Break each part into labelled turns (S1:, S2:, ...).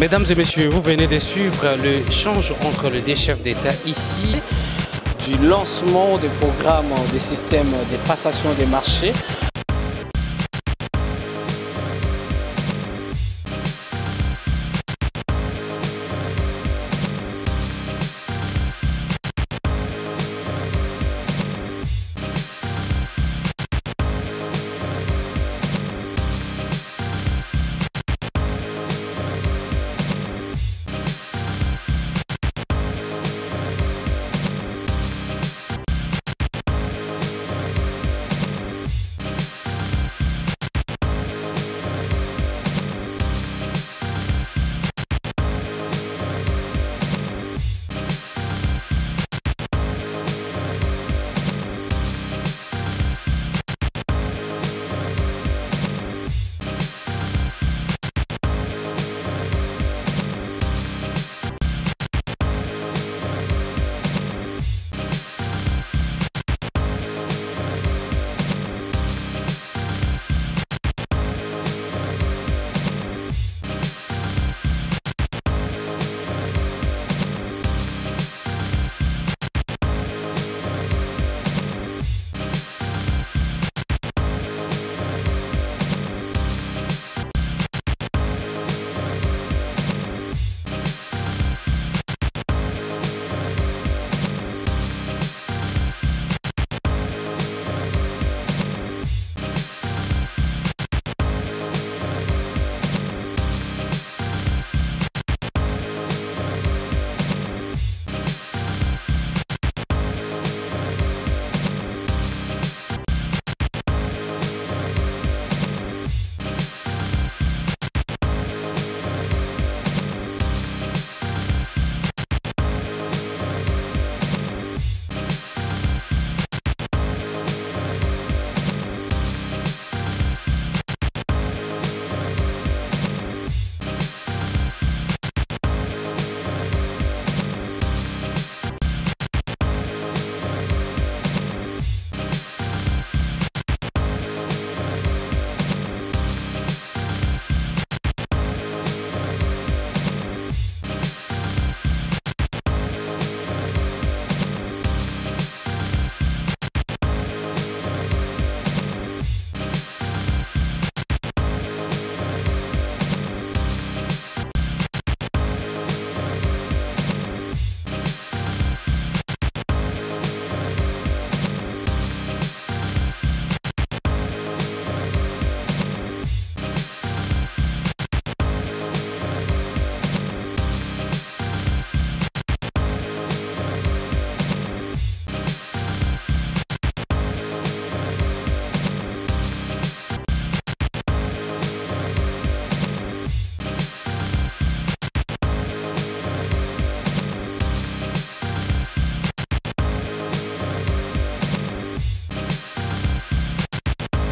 S1: Mesdames et messieurs, vous venez de suivre l'échange entre les deux chefs d'État ici.
S2: Du lancement des programmes des systèmes de passation des marchés.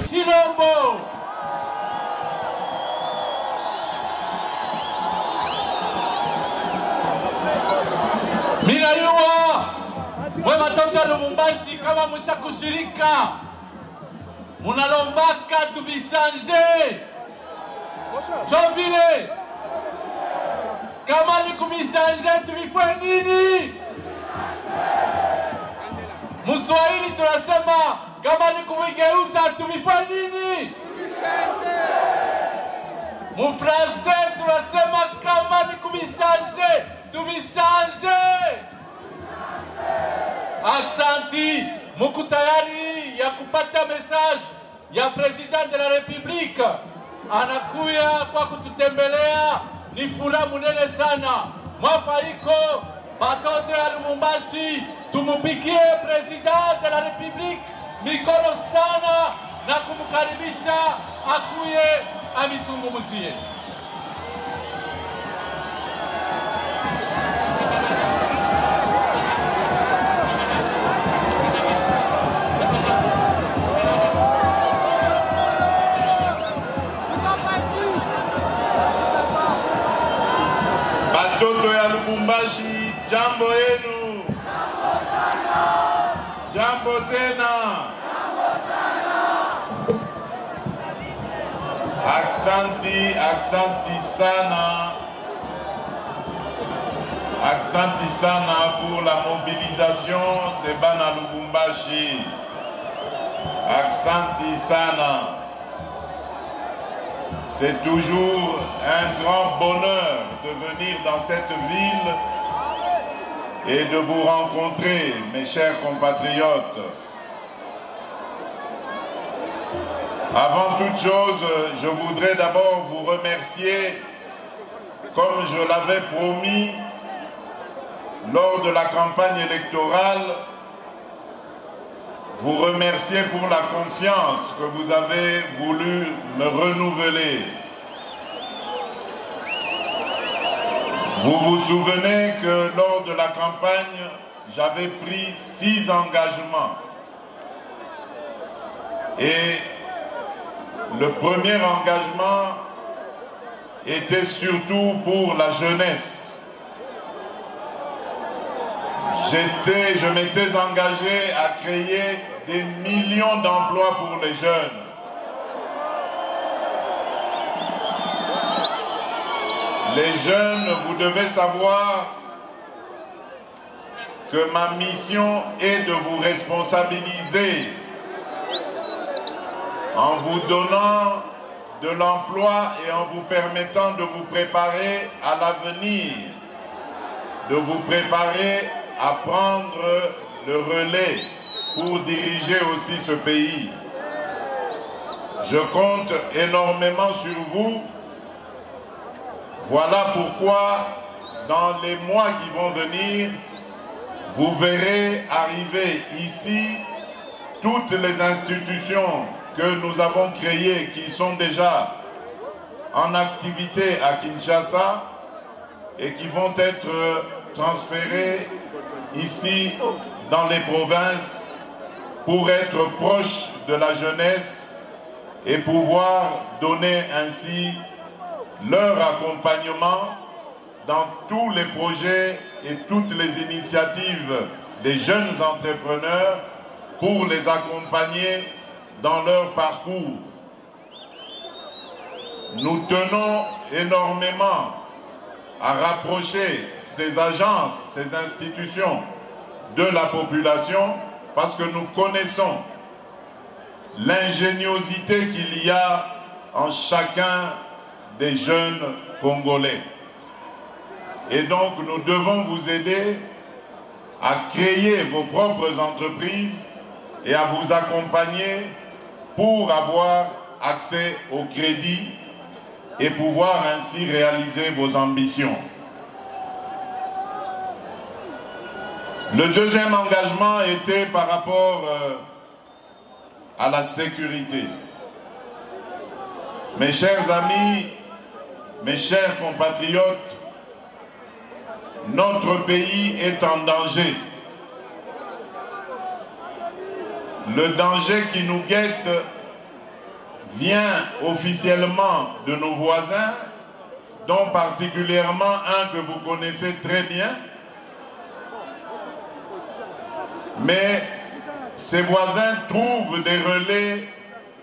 S3: Chilombo. Minayua mwe watoto wa Lubumbashi, kama mshakushirika munalombaka tubishanje jo vile, kama ni kubishanje tubifwe nini? Muswahili tunasema kama ni kumigeuza tubifwe nini? Mufranse tunasema kama ni kubishanje tubishanje. Aksanti, muko tayari ya kupata message ya President de la Republique anakuya kwa kututembelea. Ni furaha munene sana. Mwafaiko batoto ya Lubumbashi, tumupigie President de la Republique mikono sana na kumkaribisha akuye amisungumuzie.
S4: Batoto ya Lubumbashi, jambo yenu. Jambo sana. Jambo tena. Jambo sana. Aksanti sana Aksanti sana pour la mobilisation de Bana Lubumbashi. Aksanti sana. C'est toujours un grand bonheur de venir dans cette ville et de vous rencontrer, mes chers compatriotes. Avant toute chose, je voudrais d'abord vous remercier, comme je l'avais promis lors de la campagne électorale, vous remercier pour la confiance que vous avez voulu me renouveler. Vous vous souvenez que lors de la campagne, j'avais pris 6 engagements. Et le premier engagement était surtout pour la jeunesse. Je m'étais engagé à créer des millions d'emplois pour les jeunes. Les jeunes, vous devez savoir que ma mission est de vous responsabiliser en vous donnant de l'emploi et en vous permettant de vous préparer à l'avenir, de vous préparer à prendre le relais pour diriger aussi ce pays. Je compte énormément sur vous. Voilà pourquoi, dans les mois qui vont venir, vous verrez arriver ici toutes les institutions que nous avons créées, qui sont déjà en activité à Kinshasa et qui vont être transférées ici dans les provinces pour être proches de la jeunesse et pouvoir donner ainsi leur accompagnement dans tous les projets et toutes les initiatives des jeunes entrepreneurs pour les accompagner dans leur parcours. Nous tenons énormément à rapprocher ces agences, ces institutions de la population parce que nous connaissons l'ingéniosité qu'il y a en chacun des jeunes Congolais. Et donc nous devons vous aider à créer vos propres entreprises et à vous accompagner pour avoir accès au crédit et pouvoir ainsi réaliser vos ambitions. Le deuxième engagement était par rapport à la sécurité. Mes chers amis, mes chers compatriotes, notre pays est en danger. Le danger qui nous guette vient officiellement de nos voisins, dont particulièrement un que vous connaissez très bien. Mais ces voisins trouvent des relais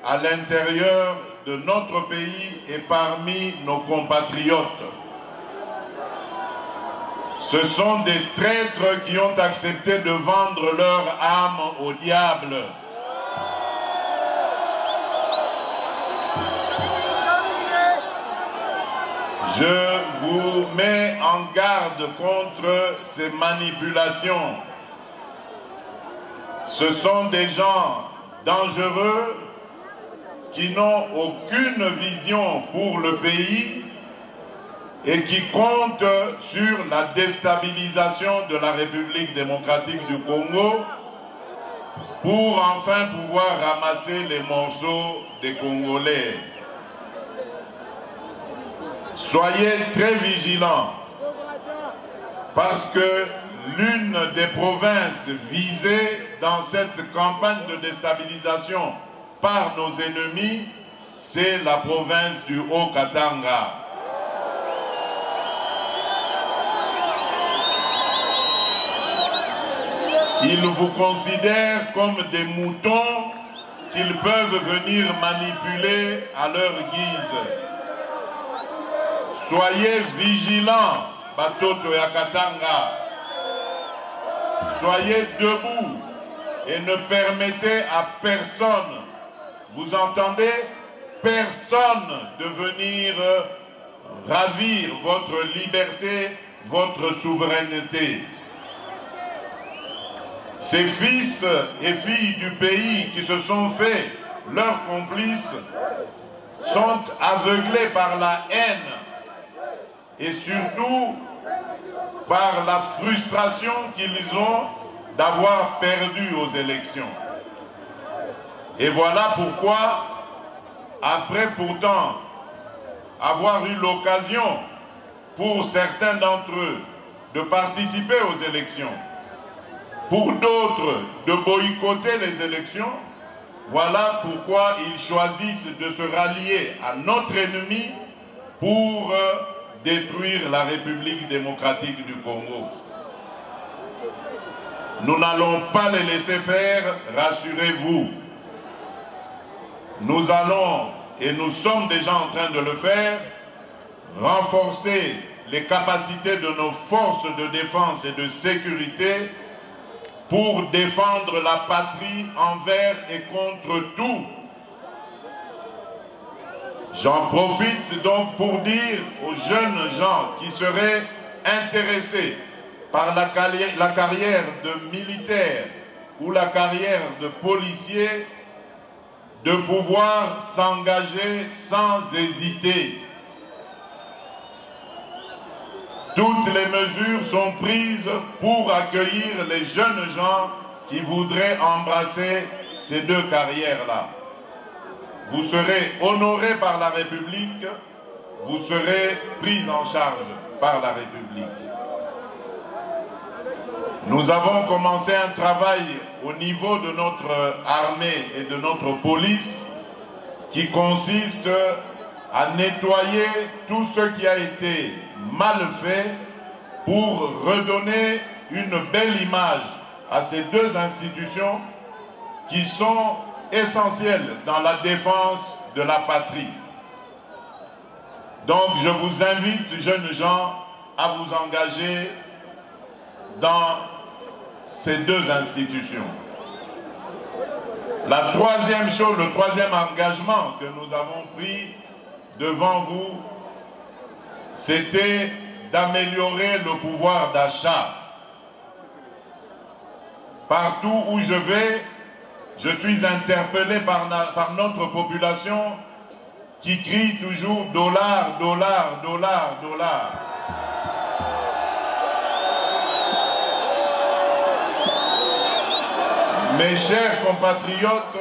S4: à l'intérieur de notre pays et parmi nos compatriotes. Ce sont des traîtres qui ont accepté de vendre leur âme au diable. Je vous mets en garde contre ces manipulations. Ce sont des gens dangereux qui n'ont aucune vision pour le pays et qui comptent sur la déstabilisation de la République démocratique du Congo pour enfin pouvoir ramasser les morceaux des Congolais. Soyez très vigilants parce que l'une des provinces visées dans cette campagne de déstabilisation par nos ennemis, c'est la province du Haut-Katanga. Ils vous considèrent comme des moutons qu'ils peuvent venir manipuler à leur guise. Soyez vigilants Batoto ya Katanga. Soyez debout et ne permettez à personne, vous entendez, personne de venir ravir votre liberté, votre souveraineté. Ces fils et filles du pays qui se sont fait leurs complices sont aveuglés par la haine et surtout par la frustration qu'ils ont d'avoir perdu aux élections. Et voilà pourquoi, après pourtant avoir eu l'occasion pour certains d'entre eux de participer aux élections, pour d'autres de boycotter les élections, voilà pourquoi ils choisissent de se rallier à notre ennemi pour détruire la République démocratique du Congo. Nous n'allons pas les laisser faire, rassurez-vous. Nous allons, et nous sommes déjà en train de le faire, renforcer les capacités de nos forces de défense et de sécurité pour défendre la patrie envers et contre tout. J'en profite donc pour dire aux jeunes gens qui seraient intéressés par la carrière de militaire ou la carrière de policier de pouvoir s'engager sans hésiter. Toutes les mesures sont prises pour accueillir les jeunes gens qui voudraient embrasser ces deux carrières-là. Vous serez honorés par la République, vous serez pris en charge par la République. Nous avons commencé un travail au niveau de notre armée et de notre police qui consiste à nettoyer tout ce qui a été mal fait pour redonner une belle image à ces deux institutions qui sont essentielles dans la défense de la patrie. Donc je vous invite, jeunes gens, à vous engager dans ces deux institutions. La troisième chose, le troisième engagement que nous avons pris devant vous, c'était d'améliorer le pouvoir d'achat. Partout où je vais, je suis interpellé par notre population qui crie toujours « dollar, dollar, dollar, dollar ». Mes chers compatriotes,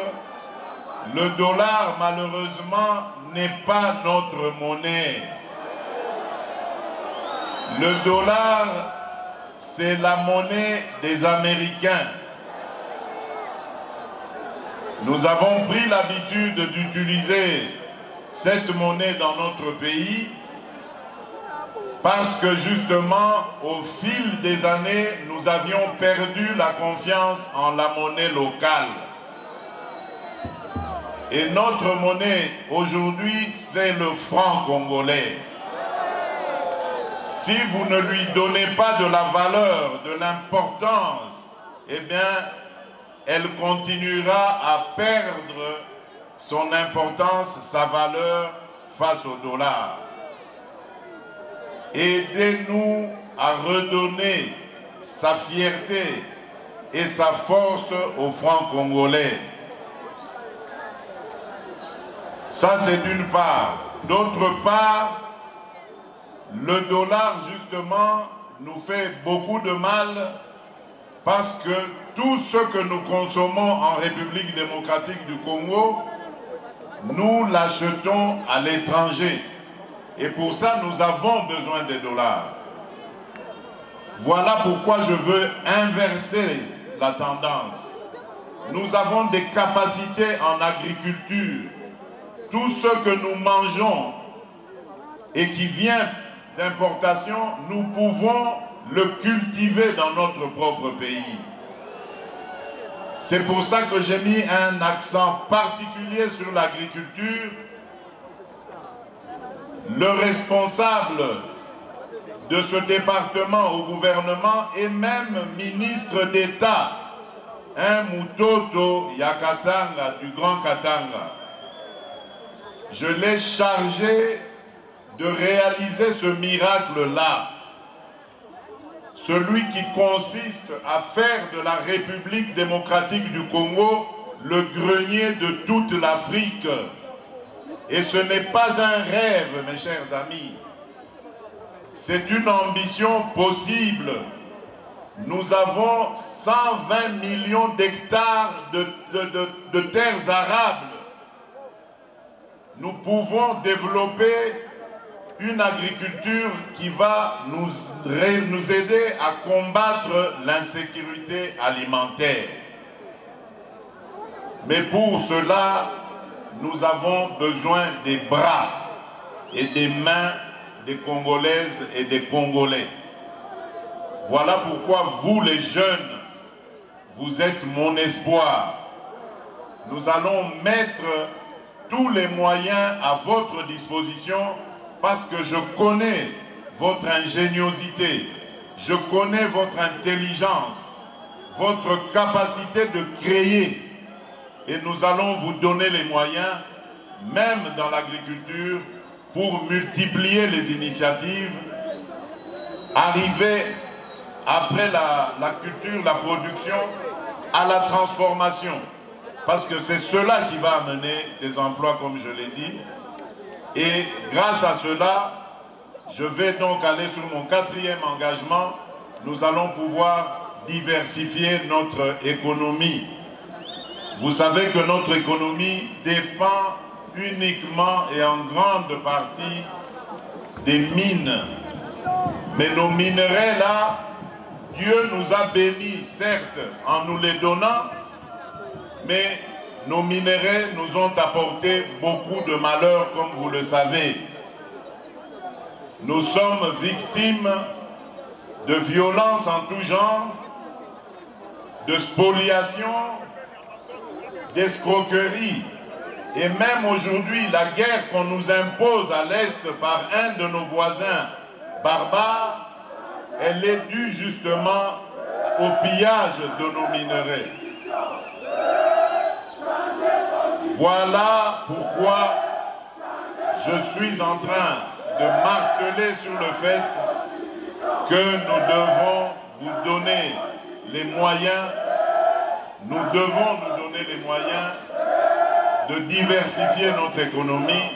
S4: le dollar, malheureusement, n'est pas notre monnaie. Le dollar, c'est la monnaie des Américains. Nous avons pris l'habitude d'utiliser cette monnaie dans notre pays parce que justement, au fil des années, nous avions perdu la confiance en la monnaie locale. Et notre monnaie aujourd'hui, c'est le franc congolais. Si vous ne lui donnez pas de la valeur, de l'importance, eh bien, elle continuera à perdre son importance, sa valeur face au dollar. Aidez-nous à redonner sa fierté et sa force au franc congolais. Ça, c'est d'une part. D'autre part, le dollar, justement, nous fait beaucoup de mal parce que tout ce que nous consommons en République démocratique du Congo, nous l'achetons à l'étranger. Et pour ça, nous avons besoin des dollars. Voilà pourquoi je veux inverser la tendance. Nous avons des capacités en agriculture. Tout ce que nous mangeons et qui vient d'importation, nous pouvons le cultiver dans notre propre pays. C'est pour ça que j'ai mis un accent particulier sur l'agriculture. Le responsable de ce département au gouvernement et même ministre d'État, un Mutoto Yakatanga du Grand Katanga. Je l'ai chargé de réaliser ce miracle-là, celui qui consiste à faire de la République démocratique du Congo le grenier de toute l'Afrique. Et ce n'est pas un rêve, mes chers amis. C'est une ambition possible. Nous avons 120 millions d'hectares de terres arables. Nous pouvons développer une agriculture qui va nous aider à combattre l'insécurité alimentaire. Mais pour cela, nous avons besoin des bras et des mains des Congolaises et des Congolais. Voilà pourquoi vous les jeunes, vous êtes mon espoir. Nous allons mettre tous les moyens à votre disposition parce que je connais votre ingéniosité, je connais votre intelligence, votre capacité de créer. Et nous allons vous donner les moyens, même dans l'agriculture, pour multiplier les initiatives, arriver après la culture, la production, à la transformation. Parce que c'est cela qui va amener des emplois, comme je l'ai dit. Et grâce à cela, je vais donc aller sur mon 4e engagement. Nous allons pouvoir diversifier notre économie. Vous savez que notre économie dépend uniquement et en grande partie des mines. Mais nos minerais là, Dieu nous a bénis, certes, en nous les donnant, mais nos minerais nous ont apporté beaucoup de malheurs, comme vous le savez. Nous sommes victimes de violences en tout genre, de spoliation, d'escroquerie. Et même aujourd'hui, la guerre qu'on nous impose à l'Est par un de nos voisins barbares, elle est due justement au pillage de nos minerais. Voilà pourquoi je suis en train de marteler sur le fait que nous devons vous donner les moyens, nous devons nous donner les moyens de diversifier notre économie,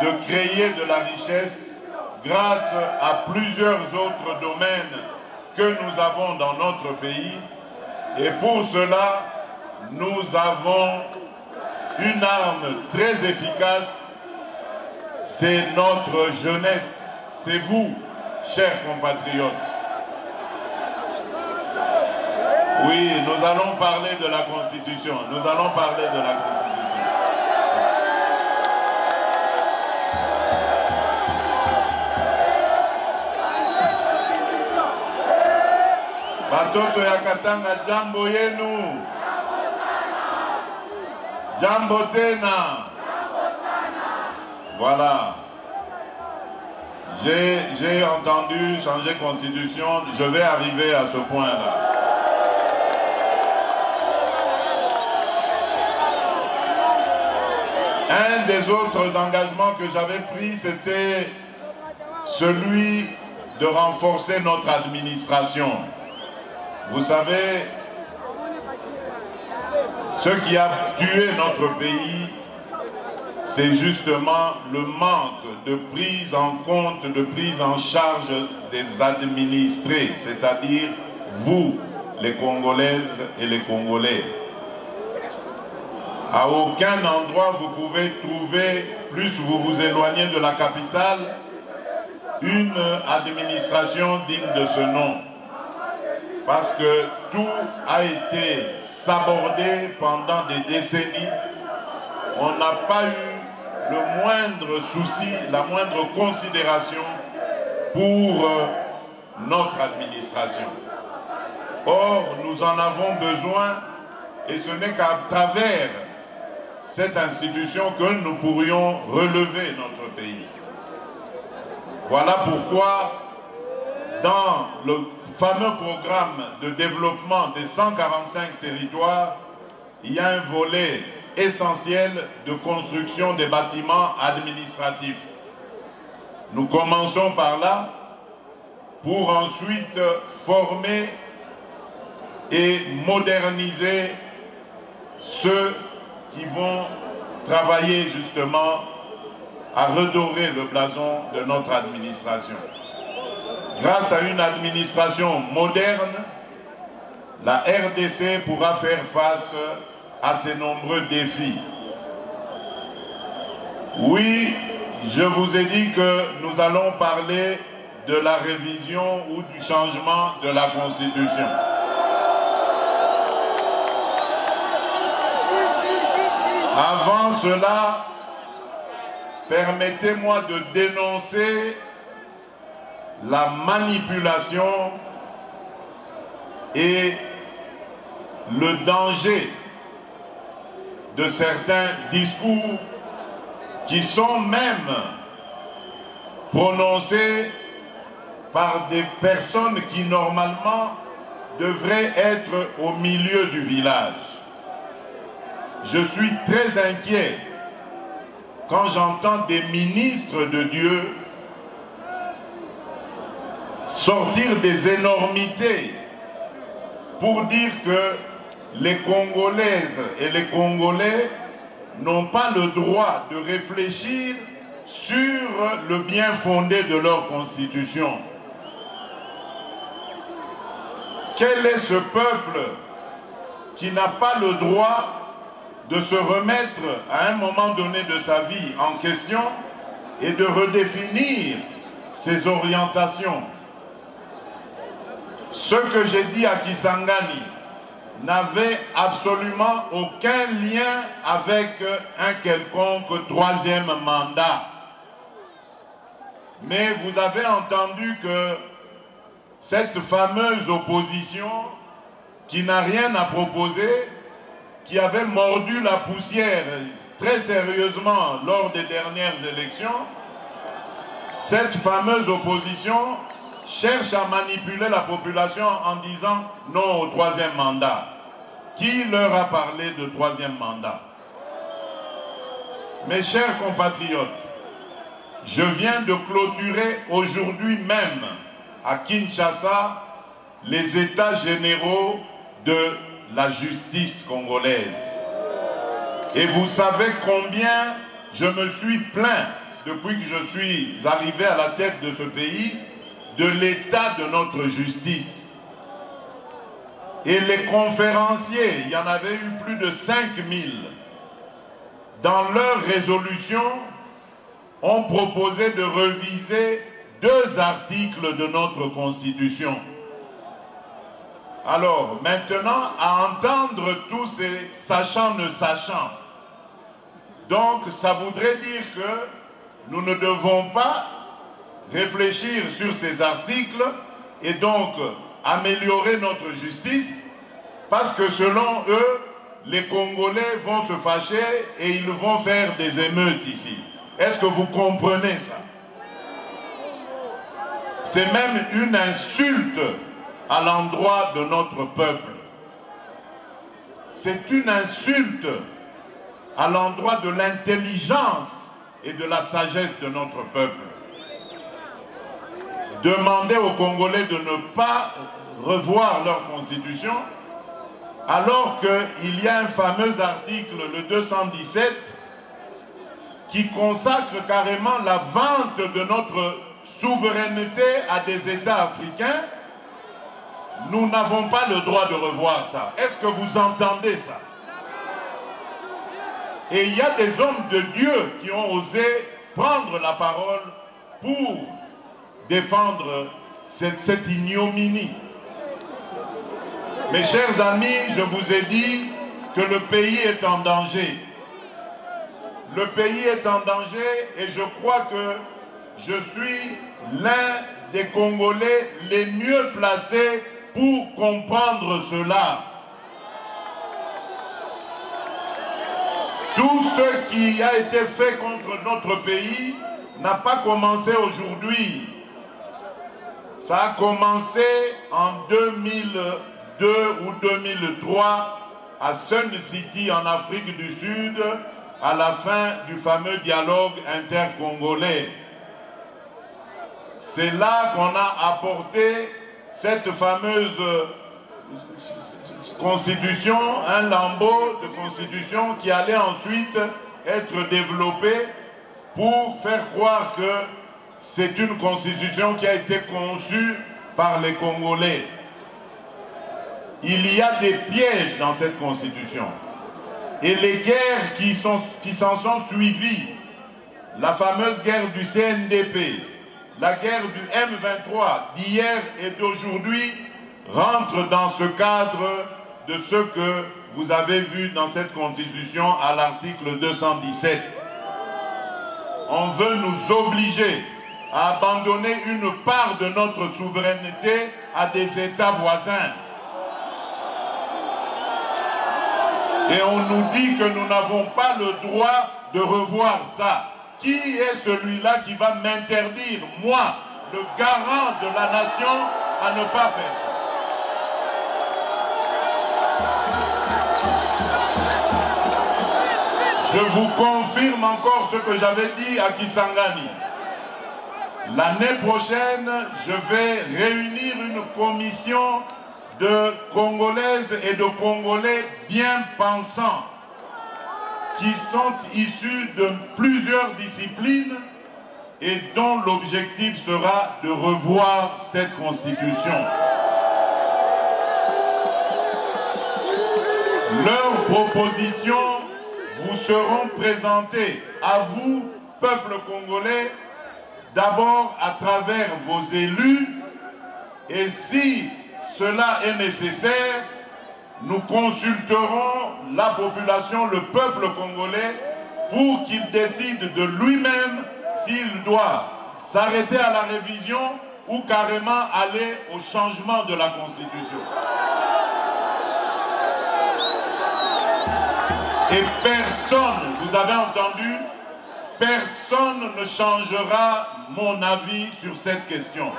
S4: de créer de la richesse grâce à plusieurs autres domaines que nous avons dans notre pays. Et pour cela, nous avons une arme très efficace, c'est notre jeunesse, c'est vous, chers compatriotes. Oui, nous allons parler de la Constitution, nous allons parler de la Constitution. Batoto ya Katanga, jambo yenu. Jambo tena. Voilà. J'ai entendu changer constitution, je vais arriver à ce point-là. Un des autres engagements que j'avais pris, c'était celui de renforcer notre administration. Vous savez, ce qui a tué notre pays, c'est justement le manque de prise en compte, de prise en charge des administrés, c'est-à-dire vous, les Congolaises et les Congolais. À aucun endroit vous pouvez trouver, plus vous vous éloignez de la capitale, une administration digne de ce nom. Parce que tout a été sabordé pendant des décennies. On n'a pas eu le moindre souci, la moindre considération pour notre administration. Or, nous en avons besoin et ce n'est qu'à travers cette institution que nous pourrions relever notre pays. Voilà pourquoi dans le fameux programme de développement des 145 territoires, il y a un volet essentiel de construction des bâtiments administratifs. Nous commençons par là pour ensuite former et moderniser ceux qui vont travailler justement à redorer le blason de notre administration. Grâce à une administration moderne, la RDC pourra faire face à ces nombreux défis. Oui, je vous ai dit que nous allons parler de la révision ou du changement de la Constitution. Avant cela, permettez-moi de dénoncer la manipulation et le danger de certains discours qui sont même prononcés par des personnes qui normalement devraient être au milieu du village. Je suis très inquiet quand j'entends des ministres de Dieu sortir des énormités pour dire que les Congolaises et les Congolais n'ont pas le droit de réfléchir sur le bien fondé de leur constitution. Quel est ce peuple qui n'a pas le droit de se remettre à un moment donné de sa vie en question et de redéfinir ses orientations? Ce que j'ai dit à Kisangani n'avait absolument aucun lien avec un quelconque troisième mandat. Mais vous avez entendu que cette fameuse opposition qui n'a rien à proposer, qui avait mordu la poussière très sérieusement lors des dernières élections, cette fameuse opposition cherche à manipuler la population en disant non au troisième mandat. Qui leur a parlé de troisième mandat? Mes chers compatriotes, je viens de clôturer aujourd'hui même à Kinshasa les états généraux de la justice congolaise. Et vous savez combien je me suis plaint depuis que je suis arrivé à la tête de ce pays de l'état de notre justice. Et les conférenciers, il y en avait eu plus de 5000, dans leur résolution, ont proposé de reviser 2 articles de notre Constitution. Alors, maintenant, à entendre tous ces sachants ne sachant, donc ça voudrait dire que nous ne devons pas réfléchir sur ces articles et donc améliorer notre justice, parce que selon eux, les Congolais vont se fâcher et ils vont faire des émeutes ici. Est-ce que vous comprenez ça? C'est même une insulte à l'endroit de notre peuple. C'est une insulte à l'endroit de l'intelligence et de la sagesse de notre peuple. Demander aux Congolais de ne pas revoir leur constitution, alors qu'il y a un fameux article, le 217, qui consacre carrément la vente de notre souveraineté à des États africains. Nous n'avons pas le droit de revoir ça. Est-ce que vous entendez ça? Et il y a des hommes de Dieu qui ont osé prendre la parole pour défendre cette ignominie. Mes chers amis, je vous ai dit que le pays est en danger. Le pays est en danger et je crois que je suis l'un des Congolais les mieux placés pour comprendre cela. Tout ce qui a été fait contre notre pays n'a pas commencé aujourd'hui. Ça a commencé en 2002 ou 2003 à Sun City en Afrique du Sud, à la fin du fameux dialogue intercongolais. C'est là qu'on a apporté cette fameuse constitution, un lambeau de constitution qui allait ensuite être développé pour faire croire que c'est une constitution qui a été conçue par les Congolais. Il y a des pièges dans cette constitution. Et les guerres qui s'en sont suivies, la fameuse guerre du CNDP, la guerre du M23 d'hier et d'aujourd'hui, rentrent dans ce cadre de ce que vous avez vu dans cette constitution à l'article 217. On veut nous obliger à abandonner une part de notre souveraineté à des États voisins. Et on nous dit que nous n'avons pas le droit de revoir ça. Qui est celui-là qui va m'interdire, moi, le garant de la nation, à ne pas faire ça? Je vous confirme encore ce que j'avais dit à Kisangani. L'année prochaine, je vais réunir une commission de Congolaises et de Congolais bien pensants qui sont issus de plusieurs disciplines et dont l'objectif sera de revoir cette constitution. Leurs propositions vous seront présentées à vous, peuple congolais, d'abord à travers vos élus, et si cela est nécessaire, nous consulterons la population, le peuple congolais, pour qu'il décide de lui-même s'il doit s'arrêter à la révision ou carrément aller au changement de la Constitution. Et personne, vous avez entendu, personne ne changera mon avis sur cette question.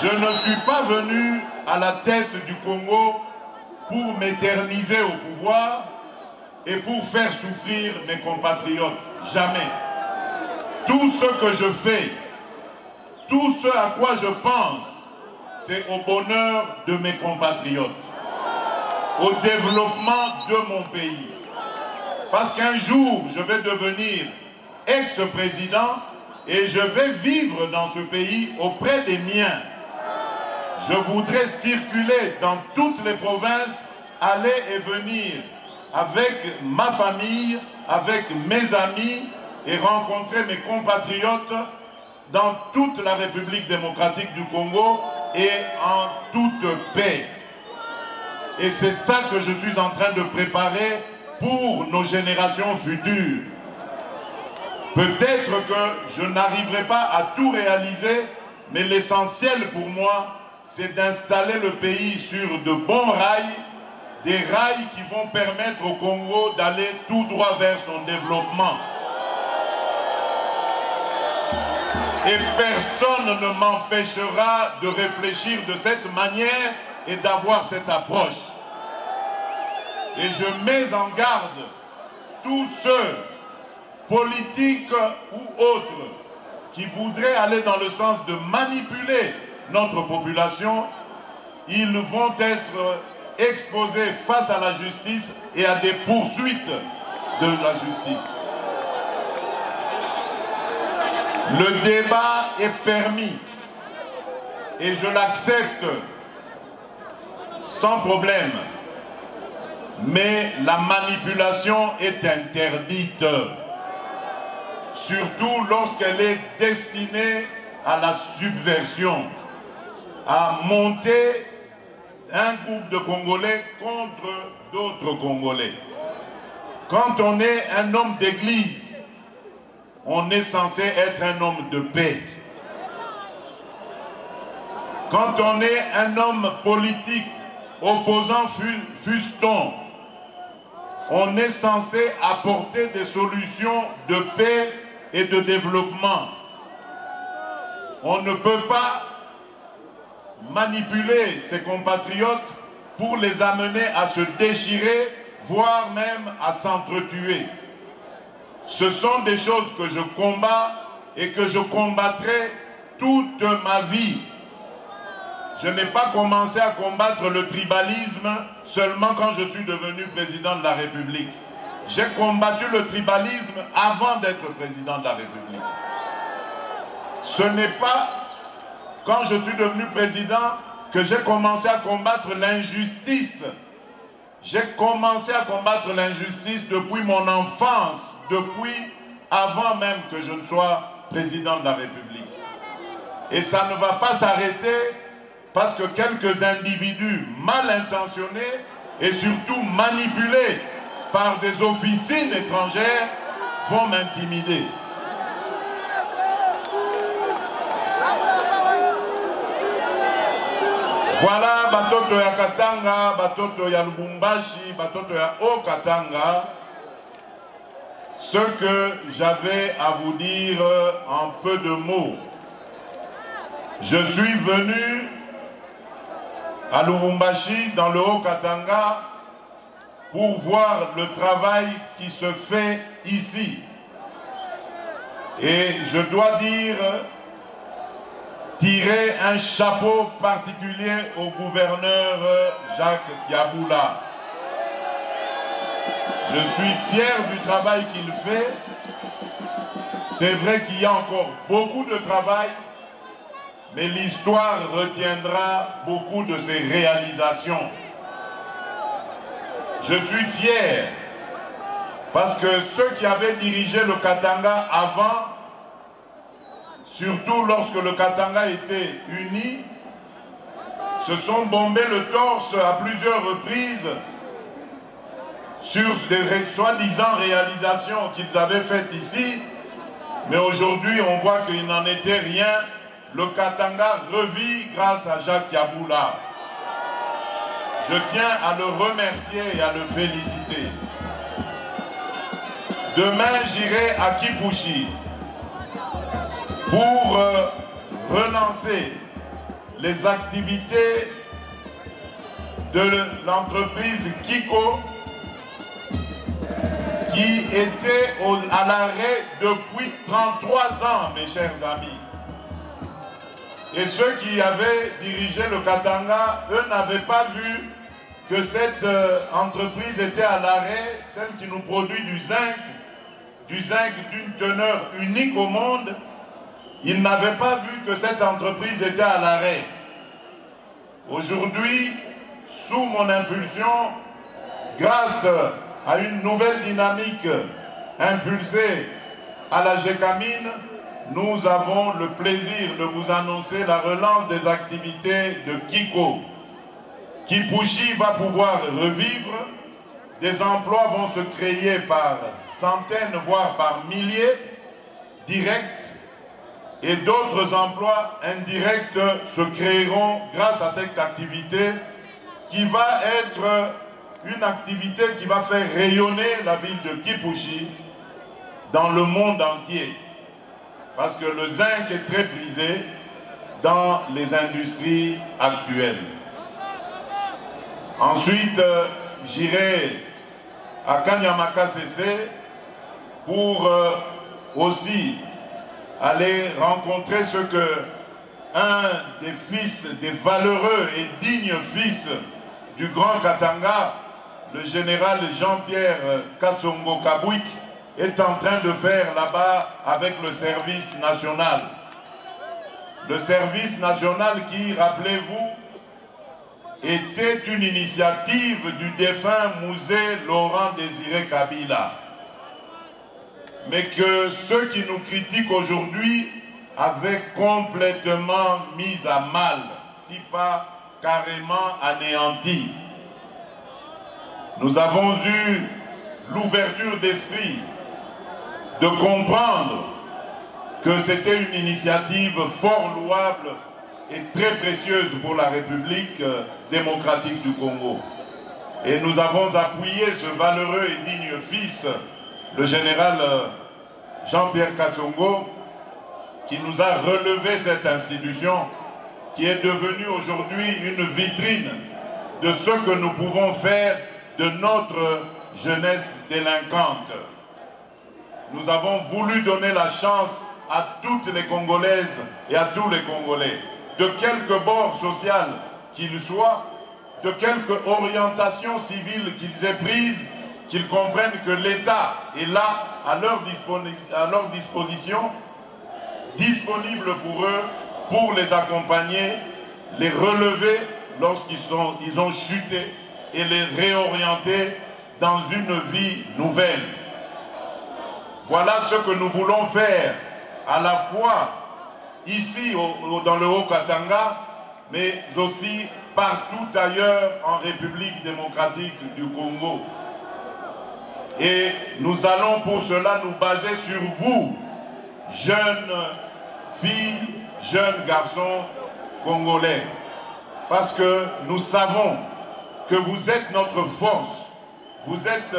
S4: Je ne suis pas venu à la tête du Congo pour m'éterniser au pouvoir et pour faire souffrir mes compatriotes. Jamais. Tout ce que je fais, tout ce à quoi je pense, c'est au bonheur de mes compatriotes, au développement de mon pays. Parce qu'un jour, je vais devenir ex-président et je vais vivre dans ce pays auprès des miens. Je voudrais circuler dans toutes les provinces, aller et venir avec ma famille, avec mes amis et rencontrer mes compatriotes dans toute la République démocratique du Congo et en toute paix. Et c'est ça que je suis en train de préparer pour nos générations futures. Peut-être que je n'arriverai pas à tout réaliser, mais l'essentiel pour moi, c'est d'installer le pays sur de bons rails, des rails qui vont permettre au Congo d'aller tout droit vers son développement. Et personne ne m'empêchera de réfléchir de cette manière et d'avoir cette approche. Et je mets en garde tous ceux, politiques ou autres, qui voudraient aller dans le sens de manipuler notre population. Ils vont être exposés face à la justice et à des poursuites de la justice. Le débat est permis et je l'accepte sans problème. Mais la manipulation est interdite, surtout lorsqu'elle est destinée à la subversion, à monter un groupe de Congolais contre d'autres Congolais. Quand on est un homme d'église, on est censé être un homme de paix. Quand on est un homme politique, opposant fût-on, on est censé apporter des solutions de paix et de développement. On ne peut pas manipuler ses compatriotes pour les amener à se déchirer, voire même à s'entretuer. Ce sont des choses que je combats et que je combattrai toute ma vie. Je n'ai pas commencé à combattre le tribalisme seulement quand je suis devenu président de la République. J'ai combattu le tribalisme avant d'être président de la République. Ce n'est pas quand je suis devenu président que j'ai commencé à combattre l'injustice. J'ai commencé à combattre l'injustice depuis mon enfance, depuis avant même que je ne sois président de la République. Et ça ne va pas s'arrêter parce que quelques individus mal intentionnés et surtout manipulés par des officines étrangères vont m'intimider. Voilà, batoto ya Katanga, batoto ya Lubumbashi, batoto ya Haut-Katanga, ce que j'avais à vous dire en peu de mots. Je suis venu à Lubumbashi, dans le Haut-Katanga, pour voir le travail qui se fait ici. Et je dois dire, tirer un chapeau particulier au gouverneur Jacques Tiaboula. Je suis fier du travail qu'il fait. C'est vrai qu'il y a encore beaucoup de travail, mais l'histoire retiendra beaucoup de ses réalisations. Je suis fier parce que ceux qui avaient dirigé le Katanga avant, surtout lorsque le Katanga était uni, se sont bombés le torse à plusieurs reprises sur des soi-disant réalisations qu'ils avaient faites ici, mais aujourd'hui on voit qu'il n'en était rien. Le Katanga revit grâce à Jacques Tiaboula. Je tiens à le remercier et à le féliciter. Demain, j'irai à Kipushi pour relancer les activités de l'entreprise Kiko qui était à l'arrêt depuis 33 ans, mes chers amis. Et ceux qui avaient dirigé le Katanga, eux n'avaient pas vu que cette entreprise était à l'arrêt, celle qui nous produit du zinc d'une teneur unique au monde. Ils n'avaient pas vu que cette entreprise était à l'arrêt. Aujourd'hui, sous mon impulsion, grâce à une nouvelle dynamique impulsée à la GECAMINE, nous avons le plaisir de vous annoncer la relance des activités de Kiko. Kipushi va pouvoir revivre, des emplois vont se créer par centaines, voire par milliers, directs, et d'autres emplois indirects se créeront grâce à cette activité qui va être une activité qui va faire rayonner la ville de Kipushi dans le monde entier. Parce que le zinc est très prisé dans les industries actuelles. Ensuite, j'irai à Kanyamaka CC pour aussi aller rencontrer ce que un des fils, des valeureux et dignes fils du Grand Katanga, le général Jean-Pierre Kassongo Kabouik, est en train de faire là-bas avec le service national. Le service national qui, rappelez-vous, était une initiative du défunt Mouzé Laurent Désiré Kabila. Mais que ceux qui nous critiquent aujourd'hui avaient complètement mis à mal, si pas carrément anéanti. Nous avons eu l'ouverture d'esprit de comprendre que c'était une initiative fort louable et très précieuse pour la République démocratique du Congo. Et nous avons appuyé ce valeureux et digne fils, le général Jean-Pierre Kassongo, qui nous a relevé cette institution qui est devenue aujourd'hui une vitrine de ce que nous pouvons faire de notre jeunesse délinquante. Nous avons voulu donner la chance à toutes les Congolaises et à tous les Congolais, de quelque bord social qu'ils soient, de quelque orientation civile qu'ils aient prise, qu'ils comprennent que l'État est là à leur disposition, disponible pour eux, pour les accompagner, les relever lorsqu'ils ont chuté et les réorienter dans une vie nouvelle. Voilà ce que nous voulons faire, à la fois ici dans le Haut-Katanga, mais aussi partout ailleurs en République démocratique du Congo. Et nous allons pour cela nous baser sur vous, jeunes filles, jeunes garçons congolais. Parce que nous savons que vous êtes notre force, vous êtes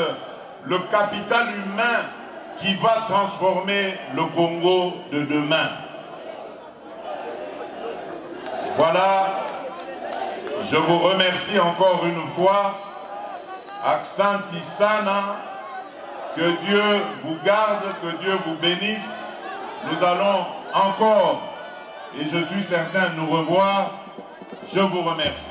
S4: le capital humain qui va transformer le Congo de demain. Voilà, je vous remercie encore une fois. Aksanti Sana, que Dieu vous garde, que Dieu vous bénisse. Nous allons encore, et je suis certain, nous revoir. Je vous remercie.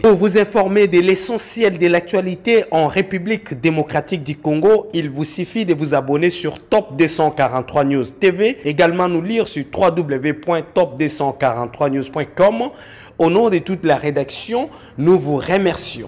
S5: Pour vous informer de l'essentiel de l'actualité en République démocratique du Congo, il vous suffit de vous abonner sur Top 243 News TV, également nous lire sur www.top243news.com. Au nom de toute la rédaction, nous vous remercions.